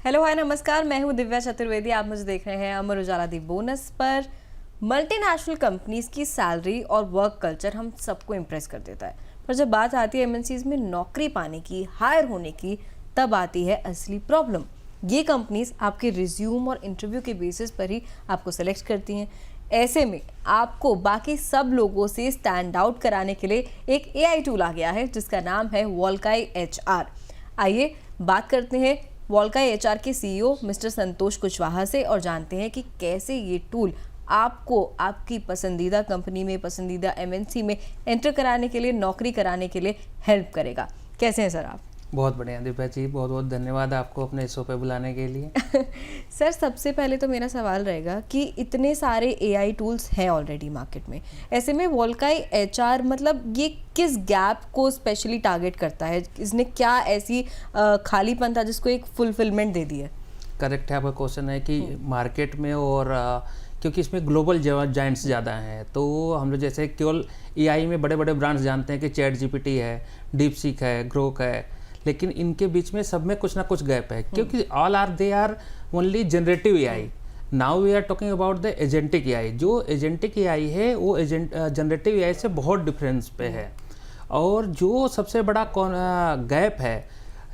Hello hi नमस्कार, मैं हूं दिव्या चतुर्वेदी। आप मुझे देख रहे हैं अमर उजाला दी बोनस पर। मल्टीनेशनल कंपनीज की सैलरी और वर्क कल्चर हम सबको इम्प्रेस कर देता है, पर जब बात आती है एमएनसीज में नौकरी पाने की, हायर होने की, तब आती है असली प्रॉब्लम। ये कंपनीज आपके रिज्यूम और इंटरव्यू के बेसिस पर ही आपको सेलेक्ट करती हैं। ऐसे में आपको बाकी सब लोगों से स्टैंड आउट कराने के लिए एक एआई टूल आ गया है जिसका नाम है वोल्काई एचआर। आइए बात करते हैं वोल्काई एचआर के सीईओ मिस्टर संतोष कुशवाहा से और जानते हैं कि कैसे ये टूल आपको आपकी पसंदीदा कंपनी में, पसंदीदा एमएनसी में एंटर कराने के लिए, नौकरी कराने के लिए हेल्प करेगा। कैसे हैं सर आप? बहुत बढ़िया दिव्या जी, बहुत बहुत धन्यवाद आपको अपने शो पे बुलाने के लिए। सर, सबसे पहले तो मेरा सवाल रहेगा कि इतने सारे एआई टूल्स हैं ऑलरेडी मार्केट में, ऐसे में वोल्काई एचआर मतलब ये किस गैप को स्पेशली टारगेट करता है? इसने क्या ऐसी खालीपन था जिसको एक फुलफिलमेंट दे दी है? करेक्ट है, आपका क्वेश्चन है कि मार्केट में और क्योंकि इसमें ग्लोबल जायंट्स ज़्यादा हैं, तो हम लोग जैसे केवल एआई में बड़े बड़े ब्रांड्स जानते हैं कि चैट जीपीटी है, डीपसीक है, ग्रोक है, लेकिन इनके बीच में सब में कुछ ना कुछ गैप है क्योंकि they are only generative AI. Now we are talking about the agentic AI. जो एजेंटिक एआई है वो जनरेटिव एआई से बहुत डिफरेंस पे है। और जो सबसे बड़ा गैप है,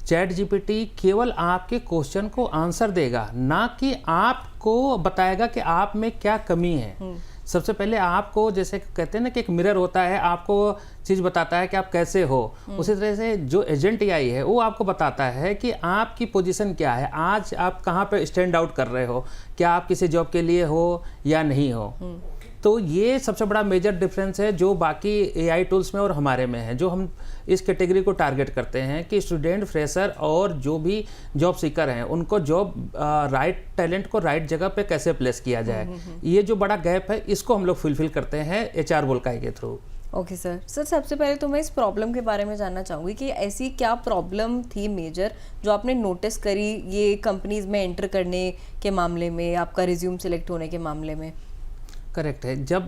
चैट जीपीटी केवल आपके क्वेश्चन को आंसर देगा, ना कि आपको बताएगा कि आप में क्या कमी है। सबसे पहले आपको, जैसे कहते हैं ना कि एक मिरर होता है, आपको चीज़ बताता है कि आप कैसे हो, उसी तरह से जो एजेंट एआई है वो आपको बताता है कि आपकी पोजीशन क्या है, आज आप कहाँ पे स्टैंड आउट कर रहे हो, क्या आप किसी जॉब के लिए हो या नहीं हो। तो ये सबसे बड़ा मेजर डिफरेंस है जो बाकी एआई टूल्स में और हमारे में है, जो हम इस कैटेगरी को टारगेट करते हैं कि स्टूडेंट, फ्रेशर और जो भी जॉब सीकर हैं उनको राइट टैलेंट को राइट जगह पे कैसे प्लेस किया जाए। ये जो बड़ा गैप है इसको हम लोग फुलफिल करते हैं एचआर वोल्काई के थ्रू। ओके सर, सबसे पहले तो मैं इस प्रॉब्लम के बारे में जानना चाहूँगी कि ऐसी क्या प्रॉब्लम थी मेजर जो आपने नोटिस करी ये कंपनीज में एंटर करने के मामले में, आपका रिज्यूम सिलेक्ट होने के मामले में? करेक्ट है। जब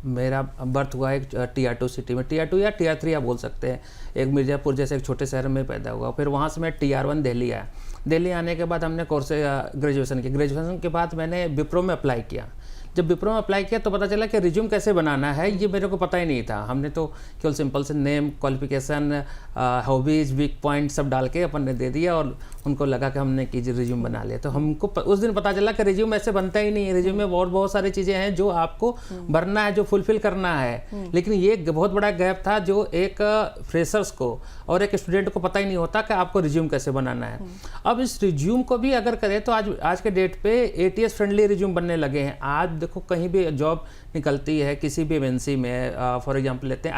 मेरा बर्थ हुआ एक Tier 2 सिटी में, Tier 2 या Tier 3 आप बोल सकते हैं, एक मिर्ज़ापुर जैसे एक छोटे शहर में पैदा हुआ। फिर वहाँ से मैं Tier 1 दिल्ली आया। दिल्ली आने के बाद हमने ग्रेजुएशन की। ग्रेजुएशन के बाद मैंने विप्रो में अप्लाई किया। जब विप्रो में अप्लाई किया तो पता चला कि रिज्यूम कैसे बनाना है ये मेरे को पता ही नहीं था। हमने तो केवल सिंपल से name, qualification, hobbies, weak point सब डाल के अपन ने दे दिया और उनको लगा कि हमने की रिज्यूम बना लिया। तो हमको उस दिन पता चला कि रिज्यूम ऐसे बनता ही नहीं है। रिज्यूम में बहुत सारी चीज़ें हैं जो आपको भरना है, जो फुलफिल करना है। लेकिन ये बहुत बड़ा गैप था जो एक फ्रेशर्स को और एक स्टूडेंट को पता ही नहीं होता कि आपको रिज्यूम कैसे बनाना है। अब इस रिज्यूम को भी अगर करें तो आज के डेट पे एटीएस फ्रेंडली रिज्यूम बनने लगे हैं। आज देखो कहीं भी जॉब निकलती है किसी भी एमएनसी में, फॉर एग्जांपल लेते हैं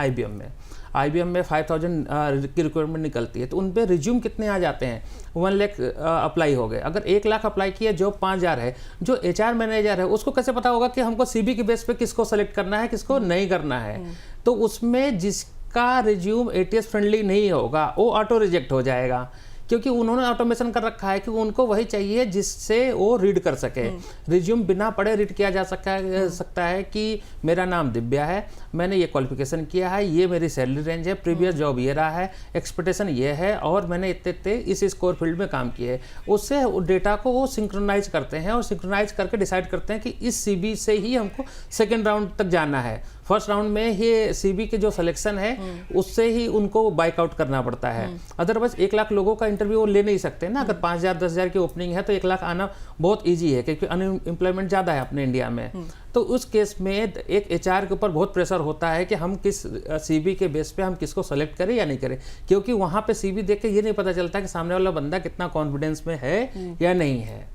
आईबीएम में 5000 की रिक्वायरमेंट निकलती है, तो उन पे रिज्यूम कितने आ जाते हैं? 1 लाख अप्लाई हो गए। अगर 1 लाख अप्लाई किया, जॉब 5000 है, जो एचआर मैनेजर है उसको कैसे पता होगा कि हमको सीबी के बेस पे किसको सेलेक्ट करना है, किसको नहीं करना है? तो उसमें जिसका रिज्यूम एटीएस फ्रेंडली नहीं होगा वो ऑटो रिजेक्ट हो जाएगा, क्योंकि उन्होंने ऑटोमेशन कर रखा है कि उनको वही चाहिए जिससे वो रीड कर सके। रिज्यूम बिना पढ़े रीड किया जा सकता है कि मेरा नाम दिव्या है, मैंने ये क्वालिफिकेशन किया है, ये मेरी सैलरी रेंज है, प्रीवियस जॉब ये रहा है, एक्सपेक्टेशन ये है और मैंने इतने इस स्कोर फील्ड में काम किए। उससे डेटा को वो सिंक्रोनाइज करते हैं और सिंक्रोनाइज करके डिसाइड करते हैं कि इस सीबी से ही हमको सेकेंड राउंड तक जाना है। फर्स्ट राउंड में ये सीबी के जो सिलेक्शन है उससे ही उनको बाइकआउट करना पड़ता है। अदरवाइज 1 लाख लोगों का इंटरव्यू वो ले नहीं सकते ना। अगर 5000 10,000 की ओपनिंग है तो 1 लाख आना बहुत इजी है, क्योंकि अनएम्प्लॉयमेंट ज़्यादा है अपने इंडिया में। तो उस केस में एक एचआर के ऊपर बहुत प्रेशर होता है कि हम किस सीबी के बेस पे हम किसको सेलेक्ट करें या नहीं करें, क्योंकि वहाँ पे सीबी देख के ये नहीं पता चलता कि सामने वाला बंदा कितना कॉन्फिडेंस में है या नहीं है।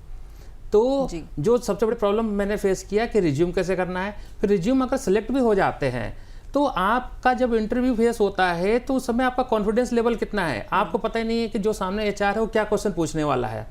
तो जो सबसे बड़ी प्रॉब्लम मैंने फेस किया कि रिज्यूम कैसे करना है। फिर रिज्यूम अगर सेलेक्ट भी हो जाते हैं तो आपका जब इंटरव्यू फेस होता है तो उस समय आपका कॉन्फिडेंस लेवल कितना है, आपको पता ही नहीं है कि जो सामने एचआर है वो क्या क्वेश्चन पूछने वाला है।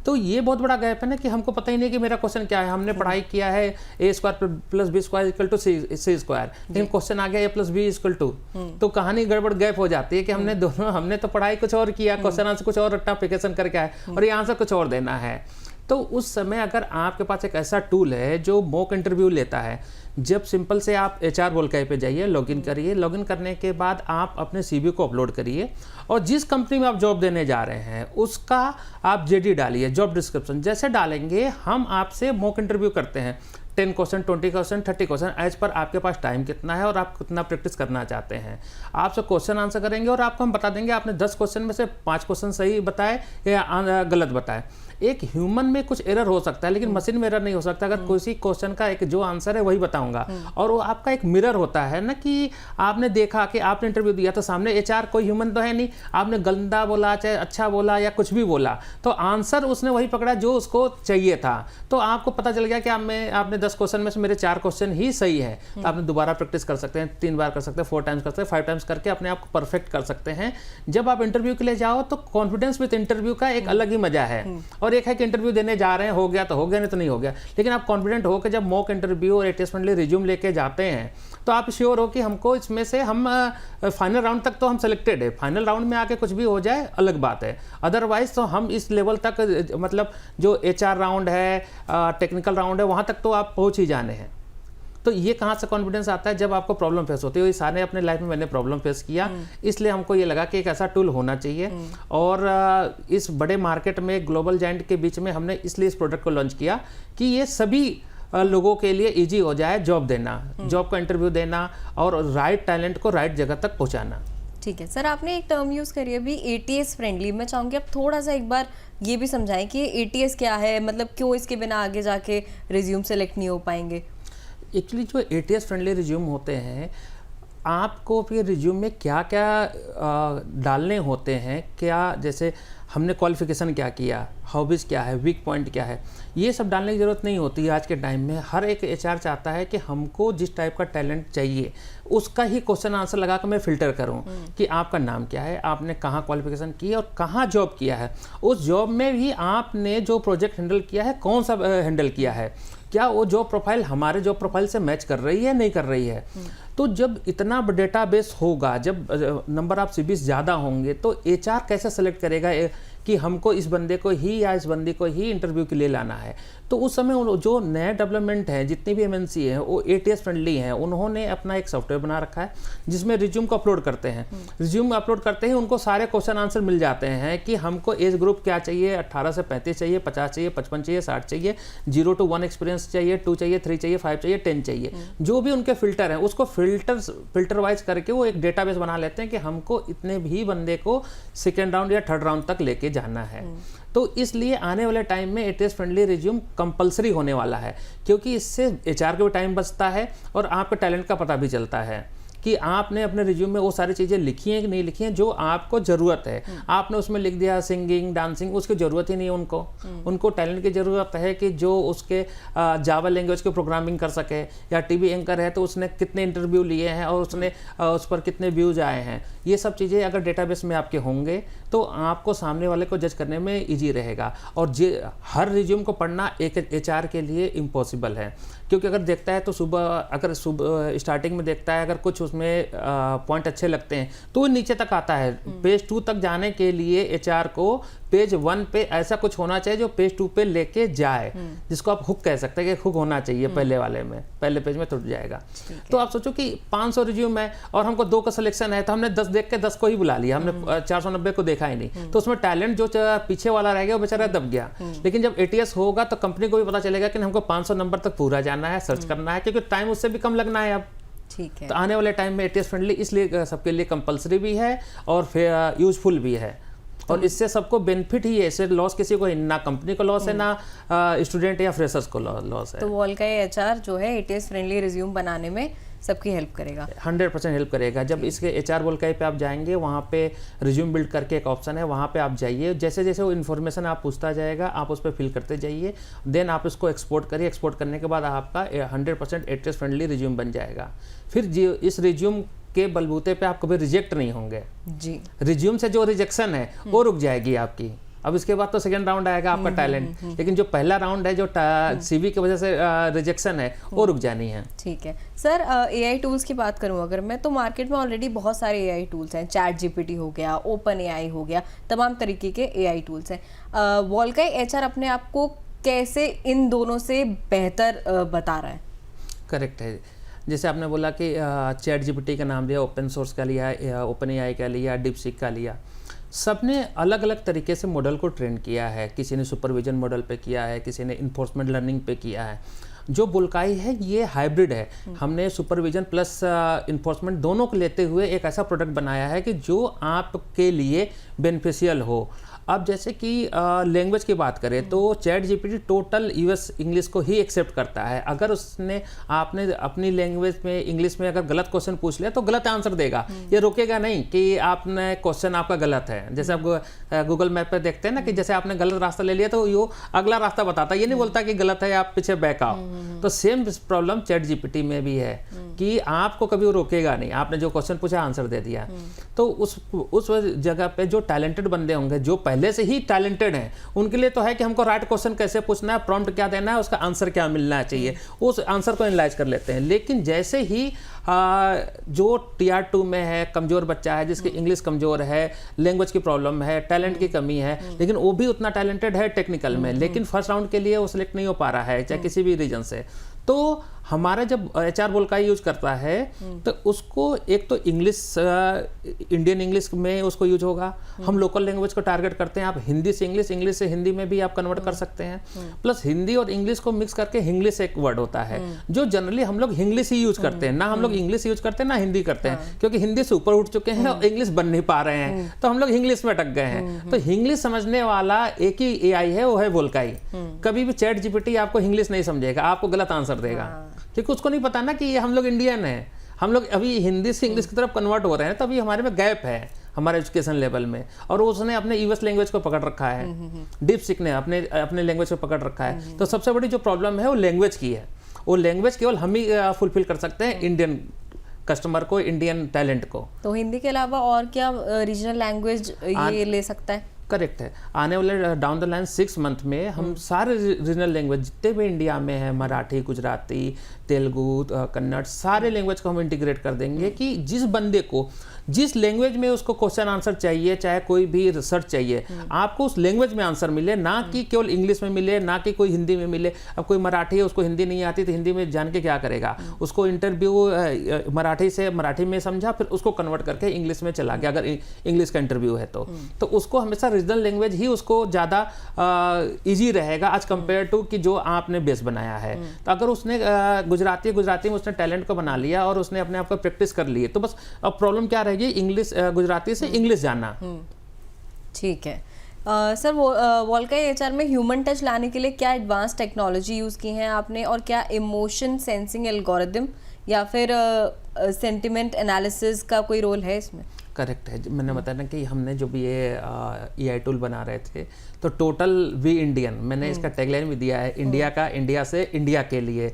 तो ये बहुत बड़ा गैप है ना कि हमको पता ही नहीं कि मेरा क्वेश्चन क्या है। हमने पढ़ाई किया है a² + b² = c², लेकिन क्वेश्चन आ गया a + b = 2, तो कहानी गड़बड़ गैप हो जाती है कि हमने तो पढ़ाई कुछ और किया, क्वेश्चन आंसर कुछ और रट्टा एप्लीकेशन करके आए और ये आंसर कुछ और देना है। तो उस समय अगर आपके पास एक ऐसा टूल है जो मॉक इंटरव्यू लेता है, जब सिंपल से आप HR वोल्काई पे जाइए, लॉगिन करिए, लॉगिन करने के बाद आप अपने CV को अपलोड करिए और जिस कंपनी में आप जॉब देने जा रहे हैं उसका आप JD डालिए, जॉब डिस्क्रिप्शन। जैसे डालेंगे हम आपसे मॉक इंटरव्यू करते हैं, 10 question, 20 question, 30 question, as per आपके पास टाइम कितना है और आप कितना प्रैक्टिस करना चाहते हैं। आपसे क्वेश्चन आंसर करेंगे और आपको हम बता देंगे आपने 10 क्वेश्चन में से 5 क्वेश्चन सही बताए या गलत बताए। एक ह्यूमन में कुछ एरर हो सकता है लेकिन मशीन में एरर नहीं हो सकता। अगर किसी क्वेश्चन का एक जो आंसर है वही बताऊंगा, और वो आपका एक मिरर होता है ना, कि आपने देखा कि आपने इंटरव्यू दिया तो सामने HR कोई ह्यूमन तो है नहीं, आपने गंदा बोला चाहे अच्छा बोला या कुछ भी बोला तो आंसर उसने वही पकड़ा जो उसको चाहिए था। तो आपको पता चल गया कि आपने 10 क्वेश्चन में से मेरे 4 क्वेश्चन ही सही है, तो आपने दोबारा प्रैक्टिस कर सकते हैं, 3 बार कर सकते हैं, 4 टाइम्स कर सकते हैं, 5 टाइम्स करके अपने आप को परफेक्ट कर सकते हैं। जब आप इंटरव्यू के लिए जाओ तो कॉन्फिडेंस विद इंटरव्यू का एक अलग ही मजा है। और एक है कि इंटरव्यू देने जा रहे हैं, हो गया तो हो गया, नहीं तो नहीं हो गया, लेकिन आप कॉन्फिडेंट हो कि जब मॉक इंटरव्यू और ATS फ्रेंडली रिज्यूम लेके जाते हैं तो आप श्योर हो कि हमको इसमें से हम फाइनल राउंड तक तो हम सेलेक्टेड है। फाइनल राउंड में आके कुछ भी हो जाए अलग बात है, अदरवाइज तो हम इस लेवल तक, मतलब जो HR राउंड है, टेक्निकल राउंड है, वहाँ तक तो आप पहुँच ही जाने हैं। तो ये कहाँ से कॉन्फिडेंस आता है? जब आपको प्रॉब्लम फेस होती है। ये सारे अपने लाइफ में मैंने प्रॉब्लम फेस किया, इसलिए हमको ये लगा कि एक ऐसा टूल होना चाहिए। और इस बड़े मार्केट में ग्लोबल जायंट के बीच में हमने इसलिए इस प्रोडक्ट को लॉन्च किया कि ये सभी लोगों के लिए इजी हो जाए जॉब देना, जॉब का इंटरव्यू देना और राइट टैलेंट को राइट जगह तक पहुँचाना। ठीक है सर, आपने एक टर्म यूज़ करी अभी ATS फ्रेंडली। मैं चाहूँगी आप थोड़ा सा एक बार ये भी समझाएं कि ATS क्या है, मतलब क्यों इसके बिना आगे जाके रिज्यूम सेलेक्ट नहीं हो पाएंगे। एक्चुअली जो ATS फ्रेंडली रिज्यूम होते हैं, आपको फिर रिज्यूम में क्या क्या डालने होते हैं, क्या जैसे हमने क्वालिफिकेशन क्या किया, हॉबीज़ क्या है, वीक पॉइंट क्या है, ये सब डालने की ज़रूरत नहीं होती है। आज के टाइम में हर एक HR चाहता है कि हमको जिस टाइप का टैलेंट चाहिए उसका ही क्वेश्चन आंसर लगा कर मैं फ़िल्टर करूं कि आपका नाम क्या है, आपने कहाँ क्वालिफिकेशन की है और कहाँ जॉब किया है, उस जॉब में भी आपने जो प्रोजेक्ट हैंडल किया है कौन सा हैंडल किया है, क्या वो जॉब प्रोफाइल हमारे जॉब प्रोफाइल से मैच कर रही है नहीं कर रही है। तो जब इतना डेटाबेस होगा, जब नंबर ऑफ CVs ज़्यादा होंगे तो HR कैसे सेलेक्ट करेगा कि हमको इस बंदे को ही या इस बंदी को ही इंटरव्यू के लिए लाना है। तो उस समय जो नए डेवलपमेंट है, जितनी भी MNC है वो ATS फ्रेंडली हैं, उन्होंने अपना एक सॉफ्टवेयर बना रखा है जिसमें रिज्यूम को अपलोड करते हैं। रिज्यूम अपलोड करते ही उनको सारे क्वेश्चन आंसर मिल जाते हैं कि हमको एज ग्रुप क्या चाहिए, 18 से 35 चाहिए, 50 चाहिए, 55 चाहिए, 60 चाहिए, 0 to 1 एक्सपीरियंस चाहिए, 2 चाहिए, 3 चाहिए, 5 चाहिए, 10 चाहिए। जो भी उनके फिल्टर हैं उसको फिल्टर वाइज करके वो एक डेटाबेस बना लेते हैं कि हमको इतने भी बंदे को सेकेंड राउंड या थर्ड राउंड तक लेके जाना है। तो इसलिए आने वाले टाइम में ATS फ्रेंडली रिज्यूम कंपलसरी होने वाला है, क्योंकि इससे HR का भी टाइम बचता है और आपके टैलेंट का पता भी चलता है कि आपने अपने रिज्यूम में वो सारी चीज़ें लिखी हैं कि नहीं लिखी हैं जो आपको ज़रूरत है। आपने उसमें लिख दिया सिंगिंग, डांसिंग, उसकी ज़रूरत ही नहीं है उनको। उनको टैलेंट की ज़रूरत है कि जो उसके जावा लैंग्वेज की प्रोग्रामिंग कर सके, या TV एंकर है तो उसने कितने इंटरव्यू लिए हैं और उसने उस पर कितने व्यूज़ आए हैं। ये सब चीज़ें अगर डेटाबेस में आपके होंगे तो आपको सामने वाले को जज करने में ईजी रहेगा। और हर रिज्यूम को पढ़ना एक HR के लिए इम्पॉसिबल है, क्योंकि अगर देखता है तो सुबह स्टार्टिंग में देखता है, अगर कुछ उसमें पॉइंट अच्छे लगते हैं तो वो नीचे तक आता है। पेज 2 तक जाने के लिए HR को पेज 1 पे ऐसा कुछ होना चाहिए जो पेज 2 पे लेके जाए, जिसको आप हुक कह सकते हैं कि हुक होना चाहिए पहले वाले में, पहले पेज में टूट जाएगा। तो आप सोचो कि 500 रिज्यूम है और हमको 2 का सिलेक्शन है, तो हमने 10 देख के 10 को ही बुला लिया, हमने 490 को देखा ही नहीं। तो उसमें टैलेंट जो पीछे वाला रह गया वो बेचारा दब गया। लेकिन जब ATS होगा तो कंपनी को भी पता चलेगा कि हमको 500 नंबर तक पूरा जाना है, सर्च करना है, क्योंकि टाइम उससे भी कम लगना है अब। ठीक है। तो आने वाले टाइम में ATS फ्रेंडली इसलिए सबके लिए कंपलसरी भी है और फिर यूजफुल भी है, और इससे सबको बेनिफिट ही है। इससे लॉस किसी को, ना कंपनी को लॉस है, ना स्टूडेंट या फ्रेशर्स को लॉस है। तो वोल्काई HR जो है ATS फ्रेंडली रिज्यूम बनाने में सबकी हेल्प करेगा, 100% हेल्प करेगा। जब इसके HR वोल्काई पे आप जाएंगे, वहाँ पे रिज्यूम बिल्ड करके एक ऑप्शन है, वहाँ पे आप जाइए, जैसे जैसे वो इन्फॉर्मेशन आप पूछता जाएगा आप उस पर फिल करते जाइए, देन आप इसको एक्सपोर्ट करिए। एक्सपोर्ट करने के बाद आपका 100% ATS फ्रेंडली रिज्यूम बन जाएगा। फिर इस रिज्यूम के बलबूते पे आप कभी रिजेक्ट नहीं होंगे जी। रिज्यूम से जो रिजेक्शन है वो रुक जाएगी आपकी। अब इसके बाद तो सेकंड राउंड आएगा आपका टैलेंट, लेकिन जो पहला राउंड है जो CV की वजह से रिजेक्शन है वो रुक जानी है। ठीक है सर, AI टूल्स की बात करूं अगर मैं, तो मार्केट में ऑलरेडी बहुत सारे AI टूल्स हैं। ChatGPT हो गया, OpenAI हो गया, तमाम तरीके के AI टूल्स हैं। वोल्काई HR अपने आप को कैसे इन दोनों से बेहतर बता रहा है? करेक्ट है। जैसे आपने बोला कि चैट जीपीटी का नाम लिया, ओपन सोर्स का लिया, ओपन एआई का लिया, डीपसीक का लिया, सबने अलग अलग तरीके से मॉडल को ट्रेन किया है। किसी ने सुपरविजन मॉडल पे किया है, किसी ने इन्फोर्समेंट लर्निंग पे किया है। जो बुल्काई है ये हाइब्रिड है। हमने सुपरविजन प्लस इन्फोर्समेंट दोनों को लेते हुए एक ऐसा प्रोडक्ट बनाया है कि जो आपके लिए बेनिफिशियल हो। अब जैसे कि लैंग्वेज की बात करें तो chat GPT total US English को ही एक्सेप्ट करता है। अगर उसने आपने अपनी लैंग्वेज में इंग्लिश में अगर गलत क्वेश्चन पूछ लिया तो गलत आंसर देगा, ये रोकेगा नहीं कि आपने क्वेश्चन आपका गलत है। जैसे आप गूगल मैप पे देखते हैं ना कि जैसे आपने गलत रास्ता ले लिया तो यो अगला रास्ता बताता है, ये नहीं बोलता कि गलत है आप पीछे बैक आओ। तो सेम प्रॉब्लम चैट जीपीटी में भी है कि आपको कभी वो रोकेगा नहीं, आपने जो क्वेश्चन पूछा आंसर दे दिया। तो उस जगह पे जो टैलेंटेड बंदे होंगे, जो पहले से ही टैलेंटेड हैं, उनके लिए तो है कि हमको राइट क्वेश्चन कैसे पूछना है, प्रॉम्प्ट क्या देना है, उसका आंसर क्या मिलना चाहिए, उस आंसर को एनालाइज कर लेते हैं। लेकिन जैसे ही जो टीआर 2 में है, कमजोर बच्चा है जिसकी इंग्लिश कमजोर है, लैंग्वेज की प्रॉब्लम है, टैलेंट की कमी है, लेकिन वो भी उतना टैलेंटेड है टेक्निकल में, लेकिन फर्स्ट राउंड के लिए वो सिलेक्ट नहीं हो पा रहा है, चाहे किसी भी रीजन से, तो हमारा जब एचआर बोल का यूज करता है तो उसको एक तो इंग्लिश, इंडियन इंग्लिश में उसको यूज होगा। हम लोकल लैंग्वेज को टारगेट करते हैं, आप हिंदी से इंग्लिश, इंग्लिश से हिंदी में भी आप कन्वर्ट कर सकते हैं। प्लस हिंदी और इंग्लिश को मिक्स करके हिंग्लिश एक वर्ड होता है जो जनरली हम लोग हिंग्लिश ही यूज करते हैं, ना हम लोग इंग्लिश यूज करते हैं ना हिंदी करते हैं, क्योंकि हिंदी से ऊपर उठ चुके हैं और इंग्लिश बन नहीं पा रहे हैं, तो हम लोग इंग्लिश में अटक गए हैं। तो इंग्लिश समझने वाला एक ही एआई है, वो है वोल्काई। कभी भी चैट जीपीटी आपको इंग्लिश नहीं समझेगा, आपको गलत आंसर देगा, क्योंकि उसको नहीं पता ना कि हम लोग इंडियन हैं, हम लोग अभी हिंदी से इंग्लिश की तरफ कन्वर्ट हो रहे हैं, तो अभी हमारे में गैप है हमारे एजुकेशन लेवल में। और उसने अपने यूएस लैंग्वेज को पकड़ रखा है, डीपसीक ने अपने लैंग्वेज को पकड़ रखा है। तो सबसे बड़ी जो प्रॉब्लम है वो लैंग्वेज की है। वो लैंग्वेज केवल हम ही फुलफिल कर सकते हैं, इंडियन कस्टमर को, इंडियन टैलेंट को। तो हिंदी के अलावा और क्या रीजनल लैंग्वेज ये ले सकता है? करेक्ट है। आने वाले डाउन द लाइन 6 मंथ में हम सारे रीजनल लैंग्वेज जितने भी इंडिया में है, मराठी, गुजराती, तेलुगु, कन्नड़, सारे लैंग्वेज को हम इंटीग्रेट कर देंगे कि जिस बंदे को जिस लैंग्वेज में उसको क्वेश्चन आंसर चाहिए, चाहे कोई भी रिसर्च चाहिए, आपको उस लैंग्वेज में आंसर मिले, ना कि केवल इंग्लिश में मिले, ना कि कोई हिंदी में मिले। अब कोई मराठी है, उसको हिंदी नहीं आती तो हिंदी में जान के क्या करेगा, उसको इंटरव्यू मराठी से मराठी में समझा, फिर उसको कन्वर्ट करके इंग्लिश में चला गया, अगर इंग्लिश का इंटरव्यू है तो उसको हमेशा रीजनल लैंग्वेज ही उसको ज़्यादा ईजी रहेगा एज कम्पेयर टू कि जो आपने बेस बनाया है। तो अगर उसने गुजराती में उसने टैलेंट को बना लिया और उसने अपने आप को प्रैक्टिस कर ली है, तो बस अब प्रॉब्लम क्या रहेगी, इंग्लिश, गुजराती से इंग्लिश जानना। ठीक है। सर, वोल्काई एचआर में ह्यूमन टच लाने के लिए क्या एडवांस टेक्नोलॉजी यूज़ की है आपने, और क्या इमोशन सेंसिंग एल्गोरिदम या फिर सेंटिमेंट एनालिसिस का कोई रोल है इसमें? करेक्ट है। मैंने बताया ना कि हमने जो भी ये एआई टूल बना रहे थे तो टोटल वी इंडियन, मैंने इसका टैगलाइन भी दिया है, इंडिया का, इंडिया से इंडिया के लिए।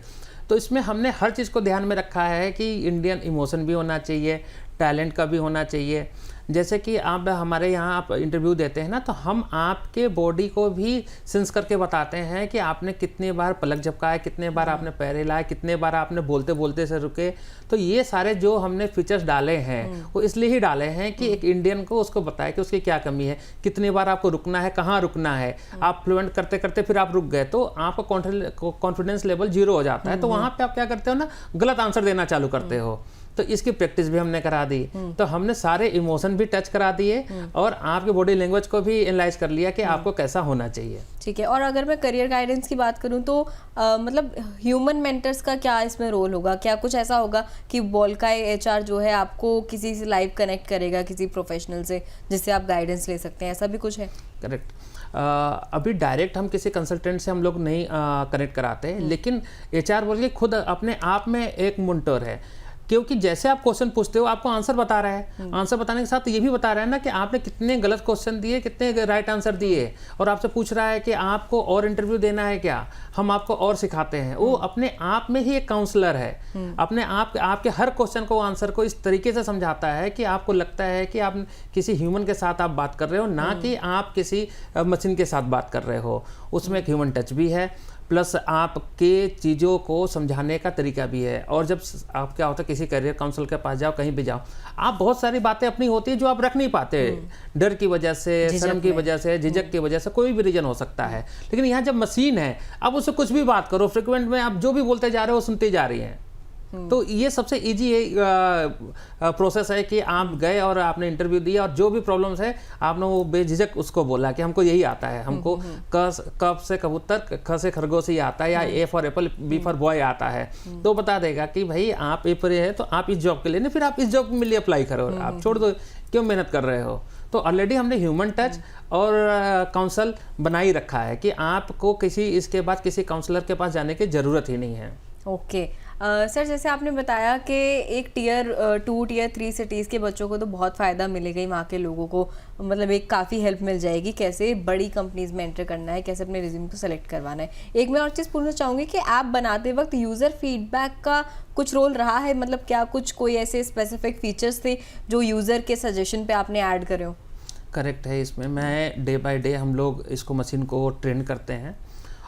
तो इसमें हमने हर चीज़ को ध्यान में रखा है कि इंडियन इमोशन भी होना चाहिए, टैलेंट का भी होना चाहिए। जैसे कि आप हमारे यहाँ आप इंटरव्यू देते हैं ना, तो हम आपके बॉडी को भी सेंस करके बताते हैं कि आपने कितने बार पलक झपकाया, कितने बार आपने पैर हिलाया, कितने बार आपने बोलते बोलते से रुके। तो ये सारे जो हमने फीचर्स डाले हैं वो इसलिए ही डाले हैं कि एक इंडियन को उसको बताए कि उसकी क्या कमी है, कितने बार आपको रुकना है, कहाँ रुकना है। आप फ्लुएंट करते करते फिर आप रुक गए तो आपका कॉन्फिडेंस लेवल 0 हो जाता है, तो वहाँ पे आप क्या करते हो ना, गलत आंसर देना चालू करते हो। तो इसकी प्रैक्टिस भी हमने करा दी। तो हमने सारे इमोशन भी टच करा दिए और आपके बॉडी लैंग्वेज को भी एनालाइज कर लिया कि आपको कैसा होना चाहिए। ठीक है। और अगर मैं करियर गाइडेंस की बात करूं तो मतलब ह्यूमन मेंटर्स का क्या इसमें रोल होगा? क्या कुछ ऐसा होगा कि वोल्काई एचआर जो है आपको किसी से लाइव कनेक्ट करेगा, किसी प्रोफेशनल से, जिससे आप गाइडेंस ले सकते हैं, ऐसा भी कुछ है? करेक्ट। अभी डायरेक्ट हम किसी कंसल्टेंट से हम लोग नहीं कनेक्ट कराते, लेकिन एचआर बोल के खुद अपने आप में एक मेंटर है, क्योंकि जैसे आप क्वेश्चन पूछते हो आपको आंसर बता रहा है, आंसर बताने के साथ ये भी बता रहा है ना कि आपने कितने गलत क्वेश्चन दिए, कितने राइट आंसर दिए, और आपसे पूछ रहा है कि आपको और इंटरव्यू देना है क्या, हम आपको और सिखाते हैं। वो अपने आप में ही एक काउंसलर है, अपने आप आपके हर क्वेश्चन को, आंसर को इस तरीके से समझाता है कि आपको लगता है कि आप किसी ह्यूमन के साथ आप बात कर रहे हो, ना कि आप किसी मशीन के साथ बात कर रहे हो। उसमें एक ह्यूमन टच भी है, प्लस आपके चीज़ों को समझाने का तरीका भी है। और जब आप क्या होता है, किसी करियर काउंसलर के पास जाओ, कहीं भी जाओ, आप बहुत सारी बातें अपनी होती है जो आप रख नहीं पाते, डर की वजह से, शर्म की वजह से, झिझक की वजह से, कोई भी रीजन हो सकता है। लेकिन यहाँ जब मशीन है, आप उससे कुछ भी बात करो, फ्रिक्वेंट में आप जो भी बोलते जा रहे हो वो सुनती जा रही है। तो ये सबसे इजी प्रोसेस है कि आप गए और आपने इंटरव्यू दिया और जो भी प्रॉब्लम्स है आपने वो बेझिझक उसको बोला कि हमको यही आता है, हमको क से कबूतर, ख से खरगोश ही आता है, या A for apple B for boy आता है, तो बता देगा कि भाई आप ए पर है तो आप इस जॉब के लिए नहीं, फिर आप इस जॉब के लिए अप्लाई करो, आप छोड़ दो, क्यों मेहनत कर रहे हो। तो ऑलरेडी हमने ह्यूमन टच और काउंसल बना ही रखा है कि आपको इसके बाद किसी काउंसलर के पास जाने की ज़रूरत ही नहीं है। ओके सर, जैसे आपने बताया कि एक टियर 2 टियर 3 सिटीज़ के बच्चों को तो बहुत फ़ायदा मिलेगा ही, वहाँ के लोगों को मतलब एक काफ़ी हेल्प मिल जाएगी कैसे बड़ी कंपनीज में एंटर करना है, कैसे अपने रिज्यूम को सेलेक्ट करवाना है। एक मैं और चीज़ पूछना चाहूँगी कि ऐप बनाते वक्त यूज़र फीडबैक का कुछ रोल रहा है, मतलब क्या कोई ऐसे स्पेसिफिक फीचर्स थे जो यूज़र के सजेशन पर आपने ऐड करे हो? करेक्ट है, इसमें मैं डे बाय डे हम लोग इसको मशीन को ट्रेन करते हैं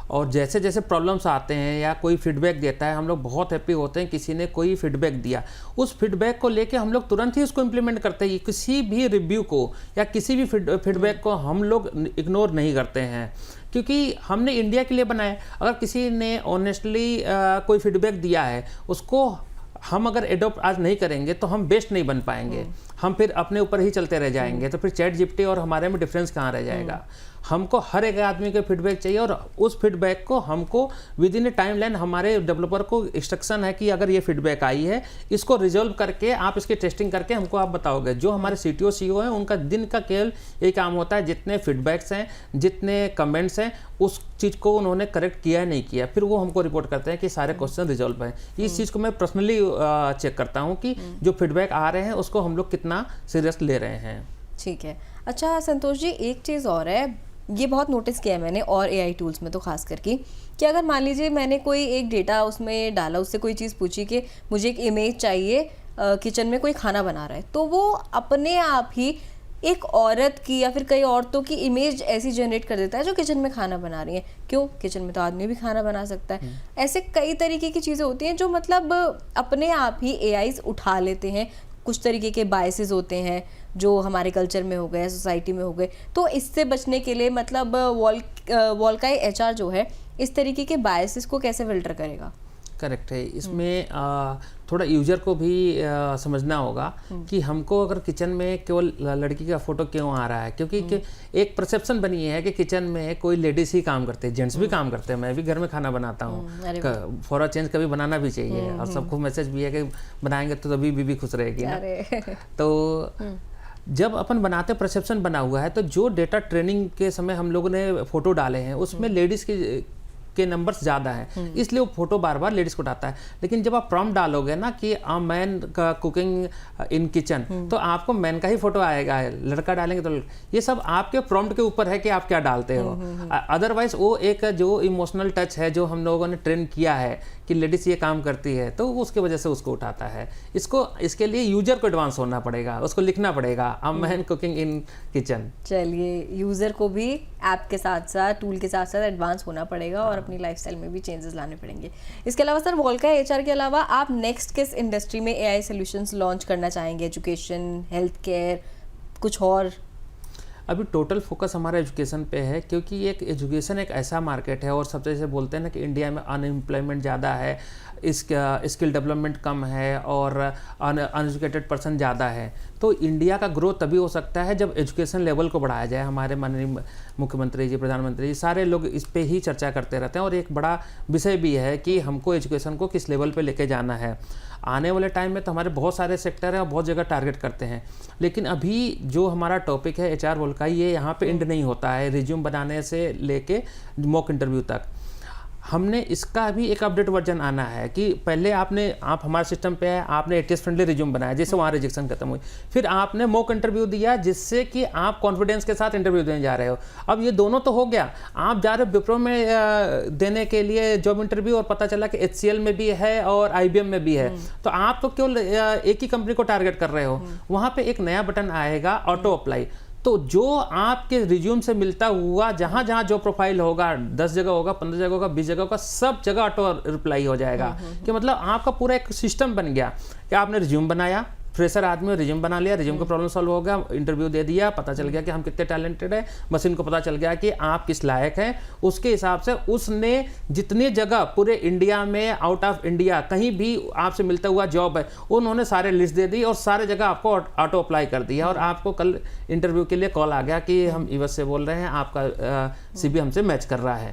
और जैसे जैसे प्रॉब्लम्स आते हैं या कोई फीडबैक देता है, हम लोग बहुत हैप्पी होते हैं किसी ने कोई फीडबैक दिया, उस फीडबैक को लेके हम लोग तुरंत ही उसको इम्प्लीमेंट करते हैं। किसी भी रिव्यू को या किसी भी फीडबैक को हम लोग इग्नोर नहीं करते हैं, क्योंकि हमने इंडिया के लिए बनाया। अगर किसी ने ऑनेस्टली कोई फीडबैक दिया है, उसको हम अगर एडॉप्ट आज नहीं करेंगे तो हम बेस्ट नहीं बन पाएंगे, हम फिर अपने ऊपर ही चलते रह जाएंगे, तो फिर चैट जीपीटी और हमारे में डिफरेंस कहाँ रह जाएगा। हमको हर एक आदमी के फीडबैक चाहिए और उस फीडबैक को हमको with in A time line, हमारे डेवलपर को इंस्ट्रक्शन है कि अगर ये फीडबैक आई है इसको रिजॉल्व करके आप इसकी टेस्टिंग करके हमको आप बताओगे। जो हमारे CTO CEO हैं उनका दिन का केवल ये काम होता है, जितने फीडबैक्स हैं, जितने कमेंट्स हैं, उस चीज़ को उन्होंने करेक्ट किया है नहीं किया, फिर वो हमको रिपोर्ट करते हैं कि सारे क्वेश्चन रिजॉल्व हैं। इस चीज़ को मैं पर्सनली चेक करता हूँ कि जो फीडबैक आ रहे हैं उसको हम लोग कितना सीरियस ले रहे हैं। ठीक है। अच्छा संतोष जी, एक चीज़ और है, ये बहुत नोटिस किया है मैंने और AI टूल्स में तो खास करके, कि अगर मान लीजिए मैंने कोई एक डेटा उसमें डाला, उससे कोई चीज़ पूछी कि मुझे एक इमेज चाहिए किचन में कोई खाना बना रहा है, तो वो अपने आप ही एक औरत की या फिर कई औरतों की इमेज ऐसी जनरेट कर देता है जो किचन में खाना बना रही है। क्यों? किचन में तो आदमी भी खाना बना सकता है। ऐसे कई तरीके की चीज़ें होती हैं जो मतलब अपने आप ही AIs उठा लेते हैं। कुछ तरीके के बायसेस होते हैं जो हमारे कल्चर में हो गए, सोसाइटी में हो गए, तो इससे बचने के लिए मतलब वॉल्काई HR जो है इस तरीके के बायसेस को कैसे फिल्टर करेगा? करेक्ट है, इसमें थोड़ा यूजर को भी समझना होगा कि हमको अगर किचन में केवल लड़की का फोटो क्यों आ रहा है, क्योंकि एक परसेप्शन बनी है कि किचन में कोई लेडीज ही काम करते हैं, जेंट्स भी काम करते हैं। मैं भी घर में खाना बनाता हूँ, फॉर अ चेंज कभी बनाना भी चाहिए, और सबको मैसेज भी है कि बनाएंगे तो तभी बीवी खुश रहेगी ना। तो जब अपन बनाते परसेप्शन बना हुआ है, तो जो डेटा ट्रेनिंग के समय हम लोगों ने फोटो डाले हैं उसमें लेडीज के नंबर्स ज़्यादा हैं, इसलिए वो फोटो बार बार लेडीज को उठाता है। लेकिन जब आप प्रॉम्प्ट डालोगे ना कि अ मैन का कुकिंग इन किचन, तो आपको मैन का ही फोटो आएगा, लड़का डालेंगे तो ये सब आपके प्रॉम्प्ट के ऊपर है कि आप क्या डालते हो। अदरवाइज वो एक जो इमोशनल टच है जो हम लोगों ने ट्रेन किया है कि लेडीज ये काम करती है, तो उसके वजह से उसको उठाता है। इसके लिए यूजर को एडवांस होना पड़ेगा, उसको लिखना पड़ेगा a man cooking in kitchen. चलिए, यूजर को भी ऐप के साथ साथ, टूल के साथ साथ एडवांस होना पड़ेगा और अपनी लाइफस्टाइल में भी चेंजेस लाने पड़ेंगे। इसके अलावा सर, वॉल्काई HR के अलावा आप नेक्स्ट किस इंडस्ट्री में AI सॉल्यूशंस लॉन्च करना चाहेंगे? एजुकेशन, हेल्थ केयर, कुछ और? अभी टोटल फोकस हमारा एजुकेशन पे है, क्योंकि एक एजुकेशन एक ऐसा मार्केट है, और सबसे जैसे बोलते हैं ना कि इंडिया में अनएम्प्लॉयमेंट ज़्यादा है, स्किल डेवलपमेंट कम है और अनएजुकेटेड पर्सन ज़्यादा है। तो इंडिया का ग्रोथ तभी हो सकता है जब एजुकेशन लेवल को बढ़ाया जाए। हमारे माननीय मुख्यमंत्री जी, प्रधानमंत्री जी, सारे लोग इस पे ही चर्चा करते रहते हैं, और एक बड़ा विषय भी है कि हमको एजुकेशन को किस लेवल पे लेके जाना है। आने वाले टाइम में तो हमारे बहुत सारे सेक्टर हैं और बहुत जगह टारगेट करते हैं, लेकिन अभी जो हमारा टॉपिक है HR वॉल्काई, ये यहाँ पे एंड नहीं होता है। रिज्यूम बनाने से लेके मॉक इंटरव्यू तक हमने इसका भी एक अपडेट वर्जन आना है कि पहले आप हमारे सिस्टम पे है, आपने ATS फ्रेंडली रिज्यूम बनाया जिससे वहाँ रिजेक्शन खत्म हुई, फिर आपने मॉक इंटरव्यू दिया जिससे कि आप कॉन्फिडेंस के साथ इंटरव्यू देने जा रहे हो। अब ये दोनों तो हो गया, आप जा रहे हो विप्रो में देने के लिए जॉब इंटरव्यू, और पता चला कि HCL में भी है और IBM में भी है, तो आप तो केवल एक ही कंपनी को टारगेट कर रहे हो। वहाँ पे एक नया बटन आएगा, ऑटो अप्लाई, तो जो आपके रिज्यूम से मिलता हुआ जहाँ जहाँ जो प्रोफाइल होगा, 10 जगह होगा, 15 जगह होगा, 20 जगह होगा, सब जगह ऑटो रिप्लाई हो जाएगा। कि मतलब आपका पूरा एक सिस्टम बन गया कि आपने रिज्यूम बनाया, फ्रेशर आदमी रिज्यूम बना लिया, रिज्यूम का प्रॉब्लम सॉल्व हो गया, इंटरव्यू दे दिया, पता चल गया कि हम कितने टैलेंटेड है, मशीन को पता चल गया कि आप किस लायक हैं, उसके हिसाब से उसने जितनी जगह पूरे इंडिया में, आउट ऑफ इंडिया कहीं भी आपसे मिलता हुआ जॉब है, उन्होंने सारे लिस्ट दे दी और सारे जगह आपको ऑटो अप्लाई कर दिया और आपको कल इंटरव्यू के लिए कॉल आ गया कि हम यूएस से बोल रहे हैं, आपका सीवी हमसे मैच कर रहा है।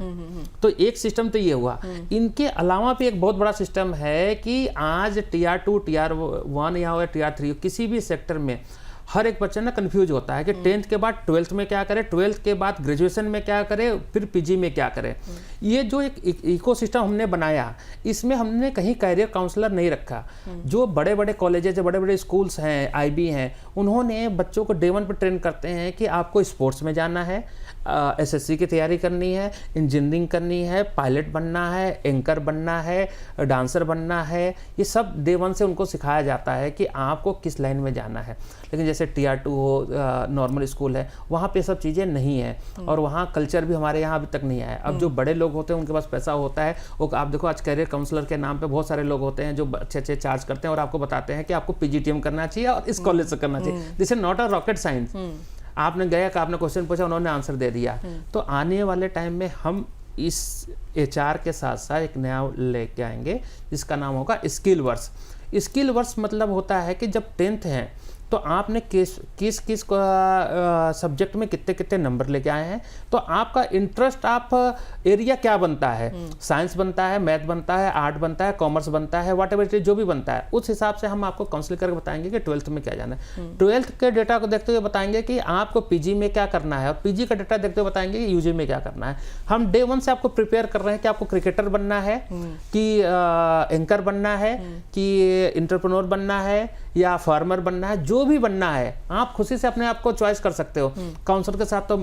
तो एक सिस्टम तो ये हुआ। इनके अलावा भी एक बहुत बड़ा सिस्टम है कि आज Tier 2, Tier 1 या Tier 3 किसी भी सेक्टर में हर एक बच्चा ना कंफ्यूज होता है कि 10th के बाद 12th में क्या करे, 12th के बाद ग्रेजुएशन में क्या करे, फिर पीजी में क्या करे। ये जो एक इकोसिस्टम हमने बनाया, इसमें हमने कहीं कैरियर काउंसलर नहीं रखा। जो बड़े बड़े कॉलेजेस, बड़े बड़े स्कूल्स हैं, IB हैं, उन्होंने बच्चों को Day 1 पर ट्रेन करते हैं कि आपको स्पोर्ट्स में जाना है, SSC की तैयारी करनी है, इंजीनियरिंग करनी है, पायलट बनना है, एंकर बनना है, डांसर बनना है। ये सब Day 1 से उनको सिखाया जाता है कि आपको किस लाइन में जाना है। लेकिन जैसे Tier 2 हो, नॉर्मल स्कूल है, वहाँ पे सब चीज़ें नहीं है और वहाँ कल्चर भी हमारे यहाँ अभी तक नहीं आया। अब जो बड़े लोग होते हैं उनके पास पैसा होता है, वो आप देखो आज कैरियर काउंसलर के नाम पे बहुत सारे लोग होते हैं जो अच्छे अच्छे चार्ज करते हैं और आपको बताते हैं कि आपको PGTM करना चाहिए और इस कॉलेज से करना चाहिए। This is not a rocket science. आपने गया कि आपने क्वेश्चन पूछा, उन्होंने आंसर दे दिया। तो आने वाले टाइम में हम इस HR के साथ साथ एक नया लेके आएंगे जिसका नाम होगा स्किल वर्स। स्किल वर्स मतलब होता है कि जब 10th है तो आपने किस सब्जेक्ट में कितने कितने नंबर लेके आए हैं, तो आपका इंटरेस्ट, आप एरिया क्या बनता है, साइंस बनता है, मैथ बनता है, आर्ट बनता है, कॉमर्स बनता है, वॉट एवर जो भी बनता है, उस हिसाब से हम आपको काउंसलिंग करके बताएंगे कि 12th में क्या जाना है। 12th के डेटा को देखते हुए बताएंगे कि आपको PG में क्या करना है और PG का डेटा देखते हुए बताएंगे कि UG में क्या करना है। हम Day 1 से आपको प्रिपेयर कर रहे हैं कि आपको क्रिकेटर बनना है कि एंकर बनना है कि एंटरप्रेन्योर बनना है या फार्मर बनना है, जो भी बनना है आप खुशी से अपने आप को चॉइस कर सकते हो। काउंसलर के साथ तो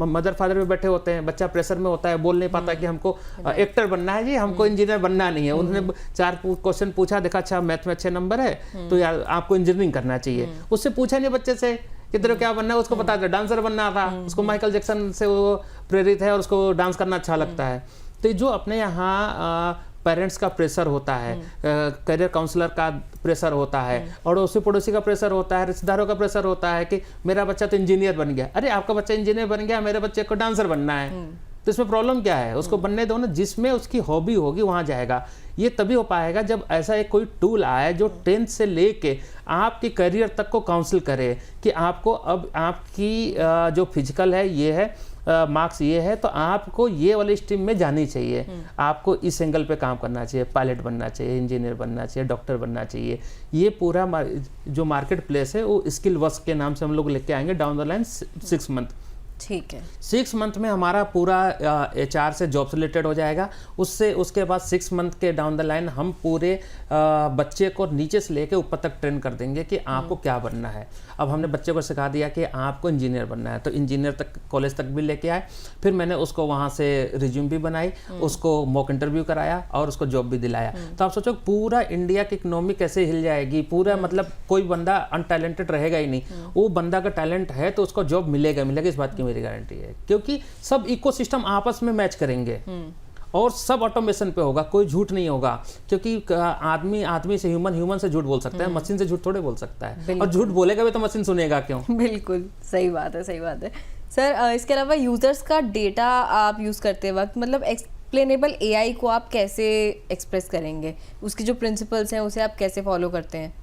मदर फादर भी बैठे होते हैं, बच्चा प्रेशर में होता है, बोल नहीं पाता कि हमको एक्टर बनना है जी, हमको इंजीनियर बनना नहीं है। उन्होंने 4 क्वेश्चन पूछा, देखा अच्छा मैथ में अच्छे नंबर है तो यार आपको इंजीनियरिंग करना चाहिए। उससे पूछा नहीं बच्चे से कि तेरे क्या बनना है, उसको पता था डांसर बनना था, उसको माइकल जैक्सन से वो प्रेरित है और उसको डांस करना अच्छा लगता है। तो जो अपने यहाँ पेरेंट्स का प्रेशर होता है, करियर काउंसलर का प्रेशर होता है, अड़ोसी पड़ोसी का प्रेशर होता है, रिश्तेदारों का प्रेशर होता है कि मेरा बच्चा तो इंजीनियर बन गया। अरे आपका बच्चा इंजीनियर बन गया, मेरे बच्चे को डांसर बनना है, तो इसमें प्रॉब्लम क्या है? उसको बनने दो ना, जिसमें उसकी हॉबी होगी वहाँ जाएगा। ये तभी हो पाएगा जब ऐसा एक कोई टूल आए जो 10th से लेके आपके करियर तक को काउंसिल करे कि आपको अब आपकी जो फिजिकल है ये है, मार्क्स ये है, तो आपको ये वाली स्ट्रीम में जानी चाहिए, आपको इस एंगल पे काम करना चाहिए, पायलट बनना चाहिए, इंजीनियर बनना चाहिए, डॉक्टर बनना चाहिए। ये पूरा जो मार्केट प्लेस है वो स्किल वर्क्स के नाम से हम लोग लेके आएंगे डाउन द लाइन 6 मंथ। ठीक है, 6 मंथ में हमारा पूरा HR से जॉब से रिलेटेड हो जाएगा। उसके बाद 6 मंथ के डाउन द लाइन हम पूरे बच्चे को नीचे से लेके ऊपर तक ट्रेन कर देंगे कि आपको क्या बनना है। अब हमने बच्चे को सिखा दिया कि आपको इंजीनियर बनना है, तो इंजीनियर तक कॉलेज तक भी लेके आए। फिर मैंने उसको वहाँ से रिज्यूम भी बनाई, उसको मॉक इंटरव्यू कराया और उसको जॉब भी दिलाया। तो आप सोचो पूरा इंडिया की इकोनॉमी कैसे हिल जाएगी, पूरा मतलब कोई बंदा अनटैलेंटेड रहेगा ही नहीं। वो बंदा का टैलेंट है तो उसको जॉब मिलेगा, इस बात की मेरी गारंटी है, क्योंकि सब इकोसिस्टम आपस में मैच करेंगे और सब ऑटोमेशन पे होगा, कोई झूठ नहीं होगा। क्योंकि आदमी से ह्यूमन से झूठ बोल सकता है, मशीन से झूठ थोड़े बोल सकता है, और झूठ बोलेगा भी तो मशीन सुनेगा क्यों? बिल्कुल सही बात है, सही बात है सर। इसके अलावा यूजर्स का डेटा आप यूज करते वक्त मतलब एक्सप्लेनेबल AI को आप कैसे एक्सप्रेस करेंगे, उसकी जो प्रिंसिपल्स हैं उसे आप कैसे फॉलो करते हैं?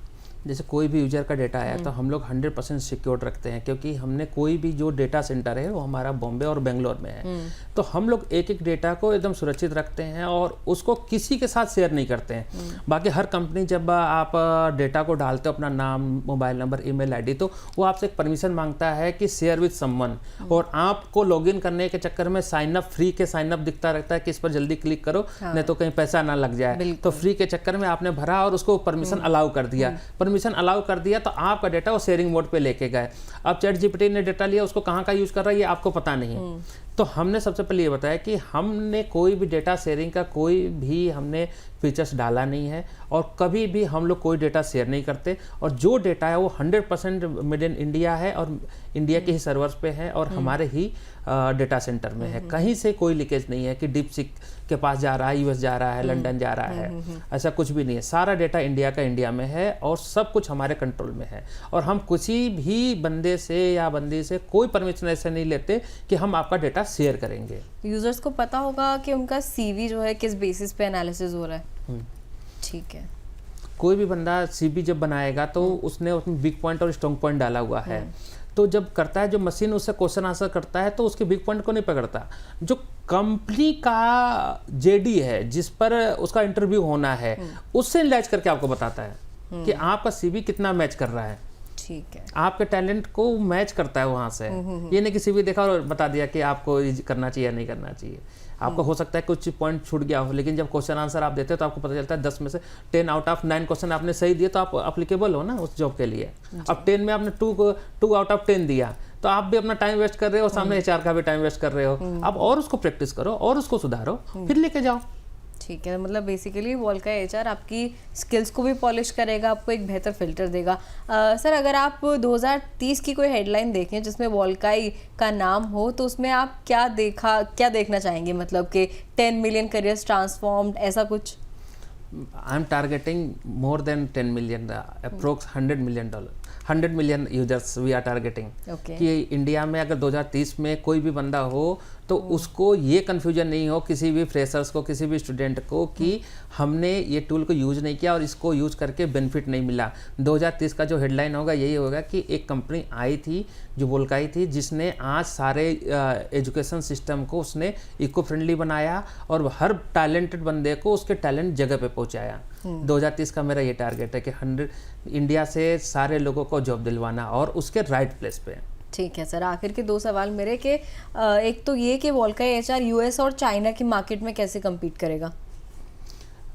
जैसे कोई भी यूजर का डेटा आया तो हम लोग 100% सिक्योर रखते हैं, क्योंकि हमने कोई भी जो डेटा सेंटर है वो हमारा बॉम्बे और बेंगलोर में है। तो हम लोग एक एक डेटा को एकदम सुरक्षित रखते हैं और उसको किसी के साथ शेयर नहीं करते हैं। बाकी हर कंपनी जब आप डेटा को डालते हो, अपना नाम, मोबाइल नंबर, ईमेल ID, तो वो आपसे एक परमिशन मांगता है कि शेयर विद समवन, और आपको लॉगिन करने के चक्कर में साइन अप, फ्री के साइन अप दिखता रहता है कि इस पर जल्दी क्लिक करो, नहीं तो कहीं पैसा ना लग जाए। तो फ्री के चक्कर में आपने भरा और उसको परमिशन अलाउ कर दिया, अलाउ कर दिया, तो आपका डेटा वो शेयरिंग मोड पे लेके गए। अब ChatGPT ने डेटा लिया, उसको कहाँ का यूज कर रहा है ये आपको पता नहीं है। तो हमने सबसे पहले ये बताया कि हमने कोई भी डेटा शेयरिंग का कोई भी हमने फीचर्स डाला नहीं है और कभी भी हम लोग कोई डेटा शेयर नहीं करते, और जो डेटा है वो 100% मेड इन इंडिया है और इंडिया के ही सर्वर्स पे है और हमारे ही डेटा सेंटर में है। कहीं से कोई लीकेज नहीं है कि डीपसीक के पास जा रहा है, यूएस जा रहा है, लंदन जा रहा है, ऐसा कुछ भी नहीं है। सारा डेटा इंडिया का इंडिया में है और सब कुछ हमारे कंट्रोल में है, और हम किसी भी बंदे से या बंदी से कोई परमिशन ऐसे नहीं लेते कि हम आपका डेटा शेयर करेंगे। यूजर्स को पता होगा कि उनका सीवी जो है किस बेसिस पे एनालिसिस हो रहा है। ठीक है। कोई भी बंदा सीवी जब बनाएगा तो उसने उसमें वीक पॉइंट और स्ट्रॉन्ग पॉइंट डाला हुआ है, तो जब करता है जो मशीन उससे क्वेश्चन आंसर करता है तो उसके वीक पॉइंट को नहीं पकड़ता। जो कंपनी का जेडी है जिस पर उसका इंटरव्यू होना है उससे एनालाइज करके आपको बताता है कि आपका सीवी कितना मैच कर रहा है। ठीक है। आपके टैलेंट को मैच करता है वहां से। ये नहीं कि सीवी देखा और बता दिया कि आपको ये करना चाहिए या नहीं करना चाहिए। आपको हो सकता है कुछ पॉइंट छूट गया हो, लेकिन जब क्वेश्चन आंसर आप देते हो तो आपको पता चलता है 10 में से 10 आउट ऑफ 9 क्वेश्चन आपने सही दिए तो आप अप्लीकेबल हो ना उस जॉब के लिए। अब 10 में आपने 2 आउट ऑफ 10 दिया तो आप भी अपना टाइम वेस्ट कर रहे हो, सामने एचआर का भी टाइम वेस्ट कर रहे हो। अब और उसको प्रैक्टिस करो और उसको सुधारो, फिर लेके जाओ। ठीक है, मतलब बेसिकली वॉल्का एचआर आपकी स्किल्स को भी पॉलिश करेगा, आपको एक बेहतर फिल्टर देगा। सर, अगर आप 2030 की कोई हेडलाइन देखें जिसमें वॉल्काई का नाम हो तो उसमें आप क्या देखना चाहेंगे? मतलब कि 10 मिलियन करियर्स ट्रांसफॉर्म्ड, ऐसा कुछ? I am targeting more than 10 million, approx $100 million users we are targeting. कि इंडिया में अगर 2030 में कोई भी बंदा हो तो उसको ये कन्फ्यूजन नहीं हो, किसी भी फ्रेशर्स को, किसी भी स्टूडेंट को, कि हमने ये टूल को यूज़ नहीं किया और इसको यूज़ करके बेनिफिट नहीं मिला। 2030 का जो हेडलाइन होगा यही होगा कि एक कंपनी आई थी जो वोल्काई थी जिसने आज सारे एजुकेशन सिस्टम को उसने इको फ्रेंडली बनाया और हर टैलेंटेड बंदे को उसके टैलेंट जगह पे पहुंचाया। 2030 का मेरा ये टारगेट है कि 100 इंडिया से सारे लोगों को जॉब दिलवाना और उसके राइट प्लेस पे। ठीक है सर, आखिर के 2 सवाल मेरे के एक तो ये कि वॉल्का एचआर यूएस और चाइना की मार्केट में कैसे कम्पीट करेगा?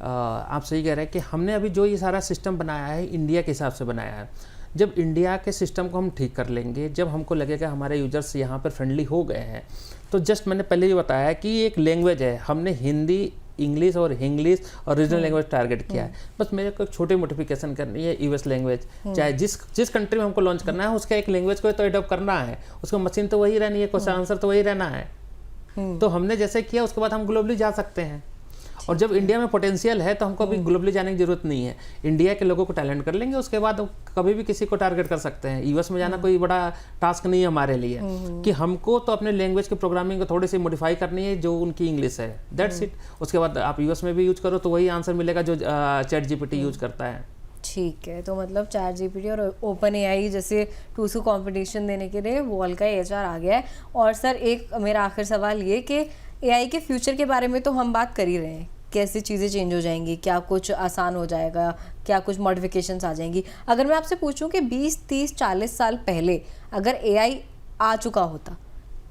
आप सही कह रहे हैं कि हमने अभी जो ये सारा सिस्टम बनाया है इंडिया के हिसाब से बनाया है। जब इंडिया के सिस्टम को हम ठीक कर लेंगे, जब हमको लगेगा हमारे यूजर्स यहाँ पर फ्रेंडली हो गए हैं, तो जस्ट मैंने पहले ही बताया कि एक लैंग्वेज है, हमने हिंदी, इंग्लिश और रीजनल लैंग्वेज टारगेट किया है। बस मेरे को छोटी मोडिफिकेशन करनी है, यूएस लैंग्वेज, चाहे जिस कंट्री में हमको लॉन्च करना है उसका एक लैंग्वेज को तो एडॉप्ट करना है, उसको मशीन तो वही रहनी है, क्वेश्चन आंसर तो वही रहना है। तो हमने जैसे किया उसके बाद हम ग्लोबली जा सकते हैं। और जब इंडिया में पोटेंशियल है तो हमको अभी ग्लोबली जाने की जरूरत नहीं है, इंडिया के लोगों को टैलेंट कर लेंगे, उसके बाद कभी भी किसी को टारगेट कर सकते हैं। यूएस में जाना कोई बड़ा टास्क नहीं है हमारे लिए, कि हमको तो अपने लैंग्वेज की प्रोग्रामिंग को थोड़ी सी मॉडिफाई करनी है जो उनकी इंग्लिश है, दैट्स इट। उसके बाद आप यूएस में भी यूज करो तो वही आंसर मिलेगा जो चैट जीपीटी यूज करता है। ठीक है, तो मतलब चैट जीपीटी और ओपन एआई जैसे टूल्स को कंपटीशन देने के लिए वॉल्का एचआर आ गया है। और सर, एक मेरा आखिर सवाल ये कि एआई के फ्यूचर के बारे में तो हम बात कर ही रहे हैं, कैसे चीज़ें चेंज हो जाएंगी, क्या कुछ आसान हो जाएगा, क्या कुछ मॉडिफिकेशंस आ जाएंगी। अगर मैं आपसे पूछूं कि 20, 30, 40 साल पहले अगर एआई आ चुका होता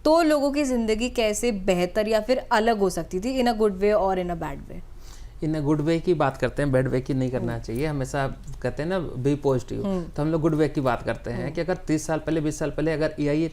तो लोगों की ज़िंदगी कैसे बेहतर या फिर अलग हो सकती थी, इन अ गुड वे और इन a bad way? In a good way की बात करते हैं, बैड वे की नहीं करना चाहिए। हमेशा कहते हैं ना बी पॉजिटिव, तो हम लोग गुड वे की बात करते हैं कि अगर 30 साल पहले, 20 साल पहले अगर एआई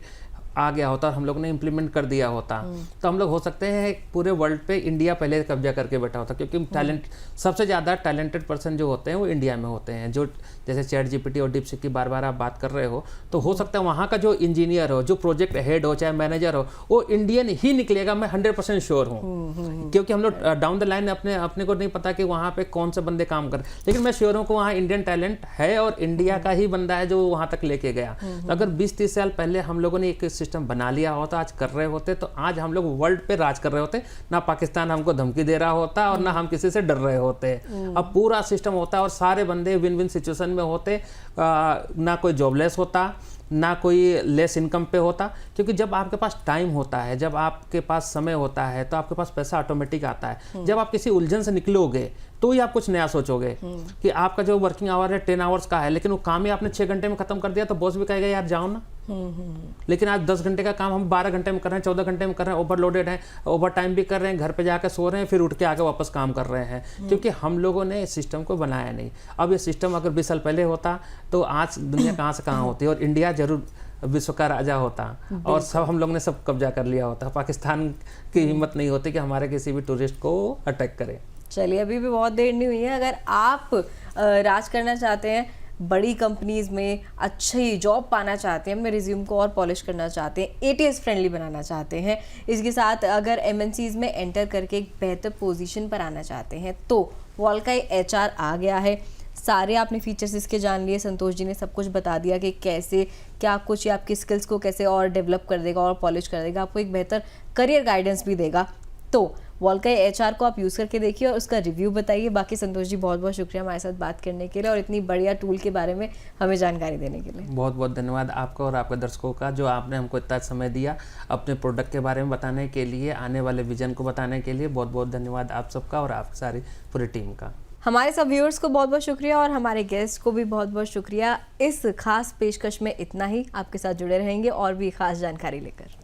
आ गया होता और हम लोग ने इम्प्लीमेंट कर दिया होता तो हम लोग हो सकते हैं पूरे वर्ल्ड पे इंडिया पहले कब्जा करके बैठा होता, क्योंकि टैलेंट सबसे ज़्यादा टैलेंटेड पर्सन जो होते हैं वो इंडिया में होते हैं। जो जैसे चैट जीपीटी और डीपसीक की बार बार आप बात कर रहे हो, तो हो सकता है वहाँ का जो इंजीनियर हो, जो प्रोजेक्ट हेड हो, चाहे मैनेजर हो, वो इंडियन ही निकलेगा, मैं 100% श्योर हूँ। क्योंकि हम लोग डाउन द लाइन अपने को नहीं पता कि वहाँ पे कौन से बंदे काम कर, लेकिन मैं श्योर हूँ कि वहाँ इंडियन टैलेंट है और इंडिया का ही बंदा है जो वहाँ तक लेके गया। अगर 20-30 साल पहले हम लोगों ने एक सिस्टम बना लिया होता, आज कर रहे होते, तो आज हम लोग वर्ल्ड पे राज कर रहे होते, ना पाकिस्तान हमको धमकी दे रहा होता और ना हम किसी से डर रहे होते। अब पूरा सिस्टम होता और सारे बंदे विन विन सिचुएशन में होते, ना कोई जॉबलेस होता, ना कोई लेस इनकम पे होता। क्योंकि जब आपके पास टाइम होता है, जब आपके पास समय होता है, तो आपके पास पैसा ऑटोमेटिक आता है। जब आप किसी उलझन से निकलोगे तो ही आप कुछ नया सोचोगे कि आपका जो वर्किंग आवर है 10 आवर्स का है, लेकिन वो काम ही आपने 6 घंटे में खत्म कर दिया, तो बॉस भी कहेगा यार जाओ ना, लेकिन आज 10 घंटे का काम हम 12 घंटे में कर रहे हैं, 14 घंटे में कर रहे हैं, ओवरलोडेड है, ओवर टाइम भी कर रहे हैं, घर पे जाकर सो रहे हैं, फिर उठ के आके वापस काम कर रहे हैं, क्योंकि हम लोगों ने इस सिस्टम को बनाया नहीं। अब ये सिस्टम अगर 20 साल पहले होता तो आज दुनिया कहाँ से कहाँ होती, और इंडिया जरूर विश्व का राजा होता, और सब हम लोग ने सब कब्जा कर लिया होता। पाकिस्तान की हिम्मत नहीं होती कि हमारे किसी भी टूरिस्ट को अटैक करे। चलिए, अभी भी बहुत देर नहीं हुई है। अगर आप राज करना चाहते हैं, बड़ी कंपनीज में अच्छी जॉब पाना चाहते हैं, अपने रिज्यूम को और पॉलिश करना चाहते हैं, ATS फ्रेंडली बनाना चाहते हैं, इसके साथ अगर MNCs में एंटर करके एक बेहतर पोजीशन पर आना चाहते हैं, तो वॉल्काई HR आ गया है। सारे आपने फीचर्स इसके जान लिए, संतोष जी ने सब कुछ बता दिया कि कैसे क्या कुछ, ये आपकी स्किल्स को कैसे और डेवलप कर देगा और पॉलिश कर देगा, आपको एक बेहतर करियर गाइडेंस भी देगा। तो वॉल्काई HR को आप यूज़ करके देखिए और उसका रिव्यू बताइए। बाकी संतोष जी, बहुत बहुत शुक्रिया हमारे साथ बात करने के लिए और इतनी बढ़िया टूल के बारे में हमें जानकारी देने के लिए। बहुत बहुत धन्यवाद आपका और आपके दर्शकों का, जो आपने हमको इतना समय दिया अपने प्रोडक्ट के बारे में बताने के लिए, आने वाले विजन को बताने के लिए। बहुत बहुत धन्यवाद आप सबका और आप सारी पूरी टीम का। हमारे सब व्यूअर्स को बहुत बहुत शुक्रिया और हमारे गेस्ट को भी बहुत बहुत शुक्रिया। इस खास पेशकश में इतना ही, आपके साथ जुड़े रहेंगे और भी खास जानकारी लेकर।